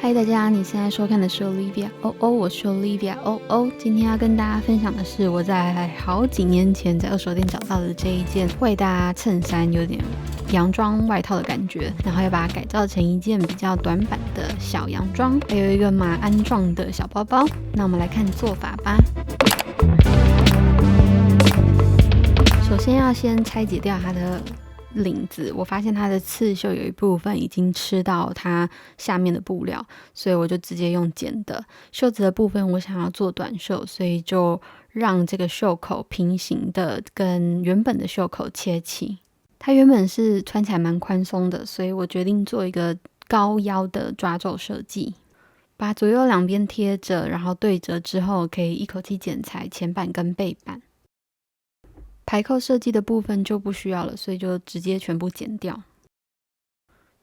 嗨，大家，你现在收看的是 Olivia 我是 Olivia 今天要跟大家分享的是我在好几年前在二手店找到的这一件会搭衬衫，有点洋装外套的感觉，然后要把它改造成一件比较短版的小洋装，还有一个马鞍状的小包包。那我们来看做法吧。首先要先拆解掉它的领子，我发现它的刺绣有一部分已经吃到它下面的布料，所以我就直接用剪的。袖子的部分我想要做短袖，所以就让这个袖口平行的跟原本的袖口切齐。它原本是穿起来蛮宽松的，所以我决定做一个高腰的抓皱设计，把左右两边贴着，然后对折之后可以一口气剪裁前版跟背板。排扣设计的部分就不需要了，所以就直接全部剪掉。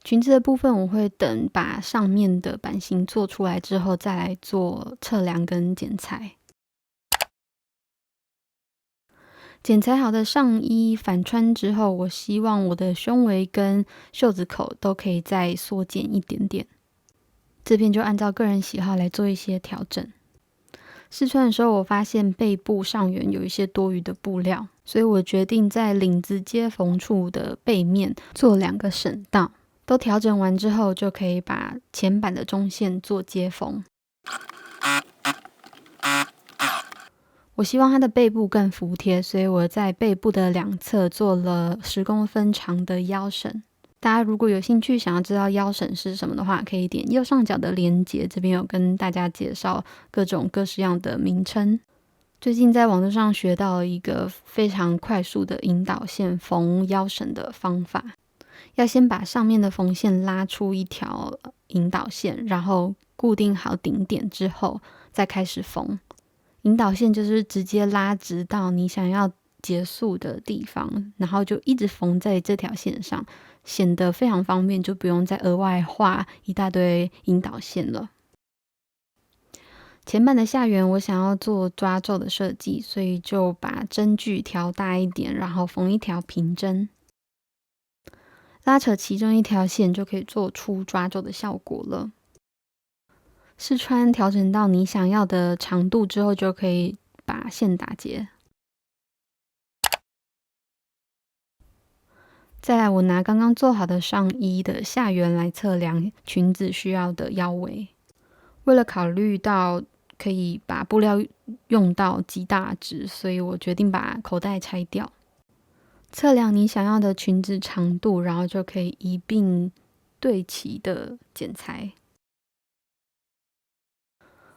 裙子的部分我会等把上面的版型做出来之后再来做测量跟剪裁。剪裁好的上衣反穿之后，我希望我的胸围跟袖子口都可以再缩减一点点，这边就按照个人喜好来做一些调整。试穿的时候我发现背部上缘有一些多余的布料，所以我决定在领子接缝处的背面做2个省道，都调整完之后就可以把前版的中线做接缝。我希望它的背部更服帖，所以我在背部的两侧做了10公分长的腰绳。大家如果有兴趣想要知道腰绳是什么的话，可以点右上角的连结，这边有跟大家介绍各种各式样的名称。最近在网络上学到了一个非常快速的引导线缝腰绳的方法，要先把上面的缝线拉出一条引导线，然后固定好顶点之后再开始缝。引导线就是直接拉直到你想要结束的地方，然后就一直缝在这条线上，显得非常方便，就不用再额外画一大堆引导线了。前版的下缘我想要做抓皱的设计，所以就把针距调大一点，然后缝一条平针，拉扯其中一条线就可以做出抓皱的效果了。试穿调整到你想要的长度之后，就可以把线打结。再来，我拿刚刚做好的上衣的下缘来测量裙子需要的腰围。为了考虑到可以把布料用到极大值，所以我决定把口袋拆掉。测量你想要的裙子长度，然后就可以一并对齐的剪裁。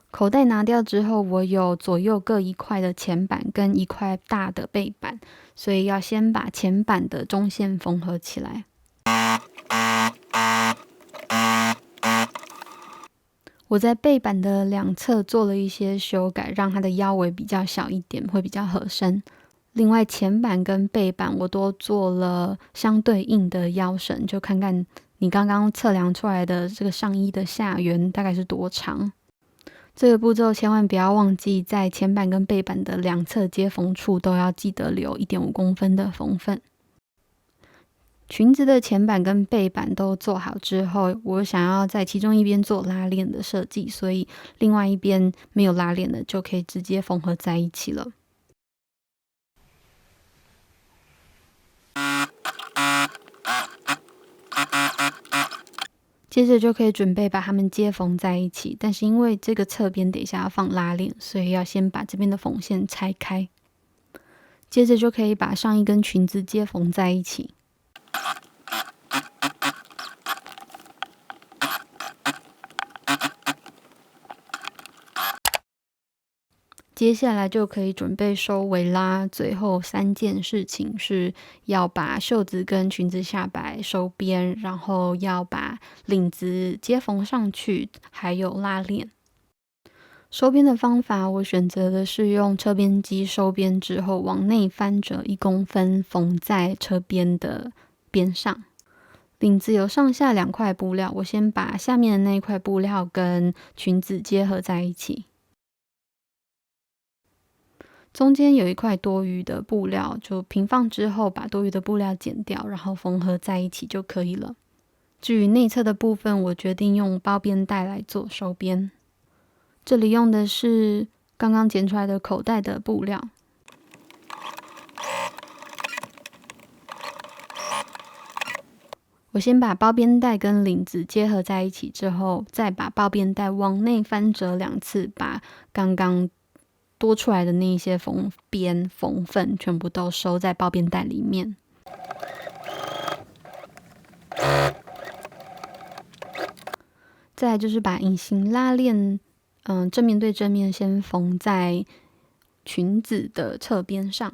口袋拿掉之后，我有左右各1块的前版跟1块大的背板，所以要先把前版的中线缝合起来。我在背板的两侧做了一些修改，让它的腰围比较小一点，会比较合身。另外前版跟背板我都做了相对应的腰绳，就看看你刚刚测量出来的这个上衣的下缘大概是多长。这个步骤千万不要忘记，在前版跟背板的两侧接缝处都要记得留1.5公分的缝份。裙子的前版跟背板都做好之后，我想要在其中一边做拉链的设计，所以另外一边没有拉链的就可以直接缝合在一起了。接着就可以准备把它们接缝在一起，但是因为这个侧边等一下要放拉链，所以要先把这边的缝线拆开。接着就可以把上衣跟裙子接缝在一起。接下来就可以准备收尾啦。最后3件事情是要把袖子跟裙子下摆收边，然后要把领子接缝上去，还有拉链。收边的方法我选择的是用车边机收边之后往内翻折1公分，缝在车边的边上。领子有上下2块布料，我先把下面的那一块布料跟裙子结合在一起。中间有1块多余的布料，就平放之后把多余的布料剪掉，然后缝合在一起就可以了。至于内侧的部分，我决定用包边带来做收边。这里用的是刚刚剪出来的口袋的布料。我先把包边带跟领子结合在一起之后，再把包边带往内翻折2次，把刚刚多出来的那一些缝边缝份全部都收在包边带里面。再来就是把隐形拉链，正面对正面先缝在裙子的侧边上。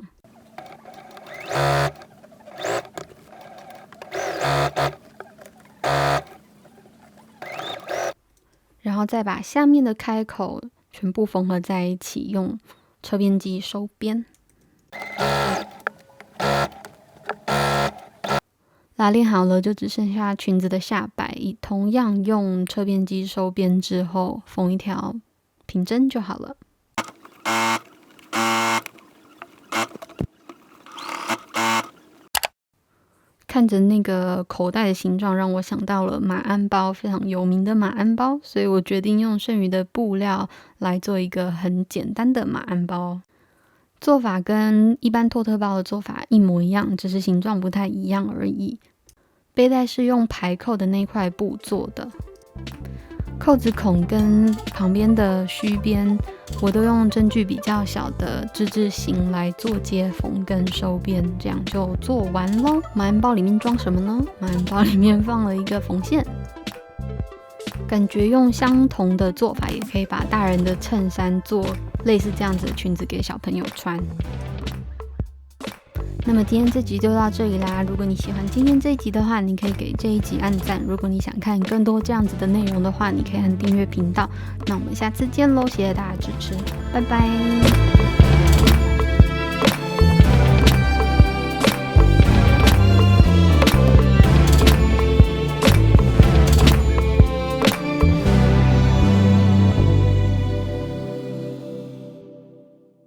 然后再把下面的开口全部缝合在一起，用车边机收边。拉链好了，就只剩下裙子的下摆，同样用车边机收边之后，缝一条平针就好了。看着那个口袋的形状，让我想到了马鞍包，非常有名的马鞍包，所以我决定用剩余的布料来做一个很简单的马鞍包。做法跟一般托特包的做法一模一样，只是形状不太一样而已。背带是用排扣的那块布做的，扣子孔跟旁边的须边，我都用针距比较小的之字形来做接缝跟收边，这样就做完咯。马鞍包里面装什么呢？马鞍包里面放了一个缝线。感觉用相同的做法，也可以把大人的衬衫做类似这样子的裙子给小朋友穿。那么今天这集就到这里啦。如果你喜欢今天这一集的话，你可以给这一集按赞。如果你想看更多这样子的内容的话，你可以按订阅频道。那我们下次见咯，谢谢大家支持，拜拜。